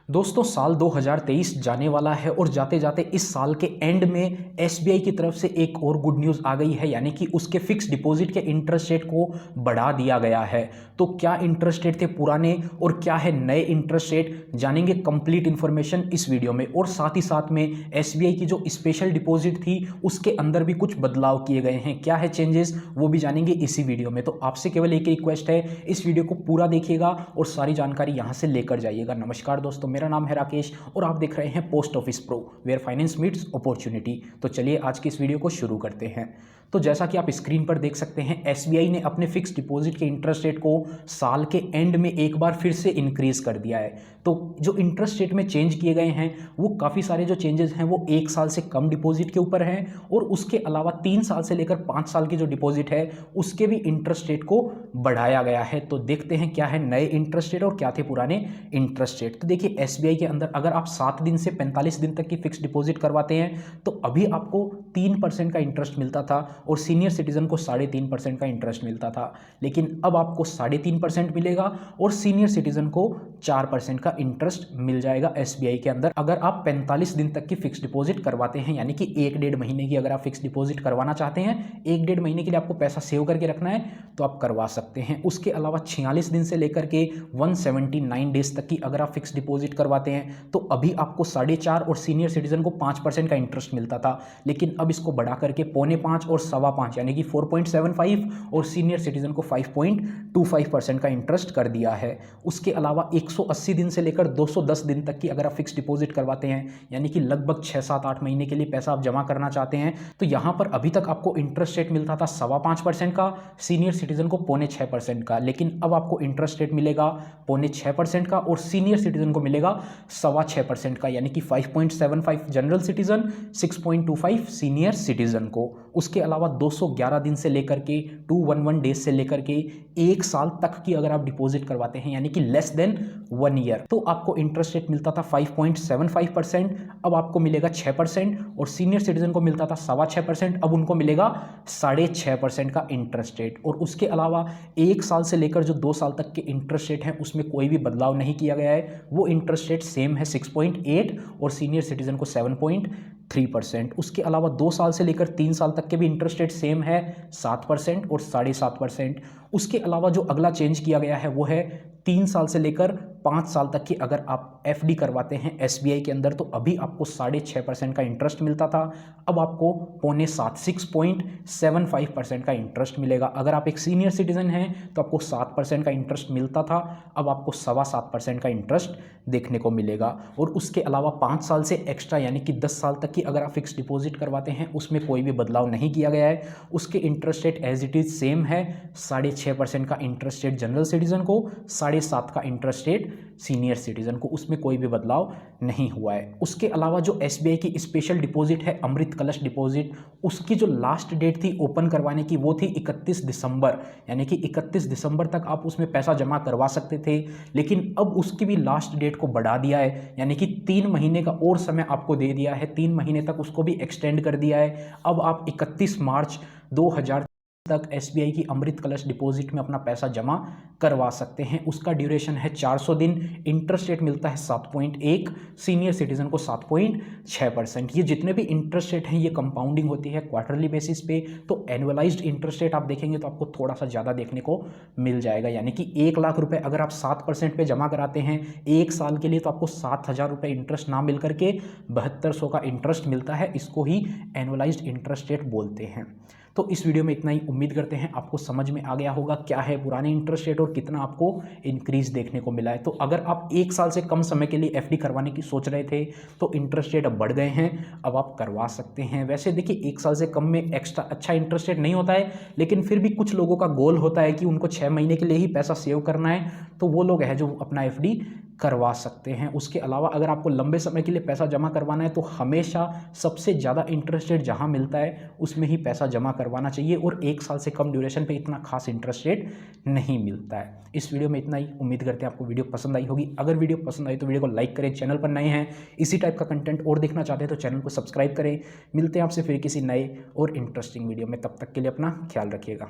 दोस्तों साल 2023 जाने वाला है और जाते जाते इस साल के एंड में एसबीआई की तरफ से एक और गुड न्यूज़ आ गई है, यानी कि उसके फिक्स डिपॉजिट के इंटरेस्ट रेट को बढ़ा दिया गया है। तो क्या इंटरेस्ट रेट थे पुराने और क्या है नए इंटरेस्ट रेट, जानेंगे कंप्लीट इन्फॉर्मेशन इस वीडियो में। और साथ ही साथ में एसबीआई की जो स्पेशल डिपॉजिट थी उसके अंदर भी कुछ बदलाव किए गए हैं, क्या है चेंजेस वो भी जानेंगे इसी वीडियो में। तो आपसे केवल एक रिक्वेस्ट है, इस वीडियो को पूरा देखिएगा और सारी जानकारी यहाँ से लेकर जाइएगा। नमस्कार दोस्तों, मेरा नाम है राकेश और आप देख रहे हैं post office pro, where finance meets opportunity. तो चलिए आज की इस वीडियो को शुरू करते हैं। तो जैसा कि आप स्क्रीन पर देख सकते हैं, एसबीआई ने अपने फिक्स डिपॉजिट के इंटरेस्ट रेट को साल के एंड में एक बार फिर से इंक्रीज कर दिया है। तो जो इंटरेस्ट रेट में चेंज किए गए हैं वो काफ़ी सारे जो चेंजेस हैं वो 1 साल से कम डिपॉजिट के ऊपर हैं और उसके अलावा 3 साल से लेकर 5 साल की जो डिपॉजिट है उसके भी इंटरेस्ट रेट को बढ़ाया गया है। तो देखते हैं क्या है नए इंटरेस्ट रेट और क्या थे पुराने इंटरेस्ट रेट। तो देखिए एसबीआई के अंदर अगर आप 7 दिन से 45 दिन तक की फिक्स डिपॉजिट करवाते हैं तो अभी आपको 3% का इंटरेस्ट मिलता था और सीनियर सिटीजन को 3.5% का इंटरेस्ट मिलता था, लेकिन अब आपको 3.5% मिलेगा और सीनियर सिटीजन को 4% का इंटरेस्ट मिल जाएगा एसबीआई के अंदर अगर आप 45 दिन तक की फिक्स डिपॉजिट करवाते हैं। यानी कि 1-1.5 महीने की अगर आप फिक्स डिपॉजिट करवाना चाहते हैं, 1-1.5 महीने के लिए आपको पैसा सेव करके रखना है तो आप करवा सकते हैं। उसके अलावा 46 दिन से लेकर के 179 डेज तक की अगर आप फिक्स डिपॉजिट करवाते हैं तो अभी आपको 4.5% और सीनियर सिटीजन को 5% का इंटरेस्ट मिलता था, लेकिन अब इसको बढ़ा करके 4.25 और 5.25 यानी कि 4.75 और सीनियर सिटीजन को 5.25% का इंटरेस्ट कर दिया है। उसके अलावा 180 दिन से लेकर 210 दिन तक की अगर आप फिक्स डिपॉजिट करवाते हैं, यानी कि लगभग 6-7-8 महीने के लिए पैसा आप जमा करना चाहते हैं, तो यहां पर अभी तक आपको इंटरेस्ट रेट मिलता था 5.25% का, सीनियर सिटीजन को 5.25% का, लेकिन अब आपको इंटरेस्ट रेट मिलेगा 5.25% का और सीनियर सिटीजन को मिलेगा 6.25% का, यानी कि 5.75 जनरल सिटीजन, 6.25 सीनियर सिटीजन को। उसके अलावा 211 दिन से लेकर के 211 डेज से लेकर के 1 साल तक की अगर आप डिपॉजिट करवाते हैं, यानी कि लेस देन 1 ईयर, तो आपको इंटरेस्ट रेट मिलता था 5.75%, अब आपको मिलेगा 6%, और सीनियर सिटीजन को मिलता था 6.25%, अब उनको मिलेगा 6.5% का इंटरेस्ट रेट। और उसके अलावा 1 साल से लेकर जो 2 साल तक के इंटरेस्ट रेट हैं उसमें कोई भी बदलाव नहीं किया गया है, वो इंटरेस्ट रेट सेम है 6.8 और सीनियर सिटीजन को 7.3%। उसके अलावा 2 साल से लेकर 3 साल तक के भी इंटरेस्ट रेट सेम है 7% और 7.5%। उसके अलावा जो अगला चेंज किया गया है वो है 3 साल से लेकर 5 साल तक की अगर आप एफडी करवाते हैं एसबीआई के अंदर तो अभी आपको 6.5% का इंटरेस्ट मिलता था, अब आपको 6.75% का इंटरेस्ट मिलेगा। अगर आप एक सीनियर सिटीजन हैं तो आपको 7% का इंटरेस्ट मिलता था, अब आपको 7.25% का इंटरेस्ट देखने को मिलेगा। और उसके अलावा 5 साल से एक्स्ट्रा यानी कि 10 साल तक की अगर आप फिक्स डिपॉजिट करवाते हैं उसमें कोई भी बदलाव नहीं किया गया है, उसके interest rate as it is same है, 6.5% का इंटरेस्ट रेट जनरल सिटीजन को, 7.5% का इंटरेस्ट रेट सीनियर सिटीजन को, उसमें कोई भी बदलाव नहीं हुआ है। उसके अलावा जो एसबीआई की स्पेशल डिपॉजिट है अमृत कलश डिपॉजिट, उसकी जो लास्ट डेट थी ओपन करवाने की वो थी 31 दिसंबर, यानी कि 31 दिसंबर तक आप उसमें पैसा जमा करवा सकते थे, लेकिन अब उसकी भी लास्ट डेट को बढ़ा दिया है, यानी कि 3 महीने का और समय आपको दे दिया है, 3 महीने तक उसको भी एक्सटेंड कर दिया है। अब आप 31 मार्च 2000 तक एसबीआई की अमृत कलश डिपॉजिट में अपना पैसा जमा करवा सकते हैं। उसका ड्यूरेशन है 400 दिन, इंटरेस्ट रेट मिलता है 7.1, सीनियर सिटीजन को 7.6%। ये जितने भी इंटरेस्ट रेट हैं ये कंपाउंडिंग होती है क्वार्टरली बेसिस पे, तो एनुअलाइज्ड इंटरेस्ट रेट आप देखेंगे तो आपको थोड़ा सा ज़्यादा देखने को मिल जाएगा, यानी कि 1 लाख रुपये अगर आप 7% पे जमा कराते हैं 1 साल के लिए तो आपको 7,000 रुपये इंटरेस्ट ना मिल करके 7200 का इंटरेस्ट मिलता है। इसको ही एनुअलाइज्ड इंटरेस्ट रेट बोलते हैं। तो इस वीडियो में इतना ही, उम्मीद करते हैं आपको समझ में आ गया होगा क्या है पुराने इंटरेस्ट रेट और कितना आपको इंक्रीज देखने को मिला है। तो अगर आप 1 साल से कम समय के लिए एफडी करवाने की सोच रहे थे तो इंटरेस्ट रेट अब बढ़ गए हैं, अब आप करवा सकते हैं। वैसे देखिए 1 साल से कम में एक्स्ट्रा अच्छा इंटरेस्ट रेट नहीं होता है, लेकिन फिर भी कुछ लोगों का गोल होता है कि उनको 6 महीने के लिए ही पैसा सेव करना है, तो वो लोग हैं जो अपना एफडी करवा सकते हैं। उसके अलावा अगर आपको लंबे समय के लिए पैसा जमा करवाना है तो हमेशा सबसे ज़्यादा इंटरेस्ट रेट जहां मिलता है उसमें ही पैसा जमा करवाना चाहिए, और 1 साल से कम ड्यूरेशन पे इतना खास इंटरेस्ट रेट नहीं मिलता है। इस वीडियो में इतना ही, उम्मीद करते हैं आपको वीडियो पसंद आई होगी। अगर वीडियो पसंद आई तो वीडियो को लाइक करें, चैनल पर नए हैं इसी टाइप का कंटेंट और देखना चाहते हैं तो चैनल को सब्सक्राइब करें। मिलते हैं आपसे फिर किसी नए और इंटरेस्टिंग वीडियो में, तब तक के लिए अपना ख्याल रखिएगा।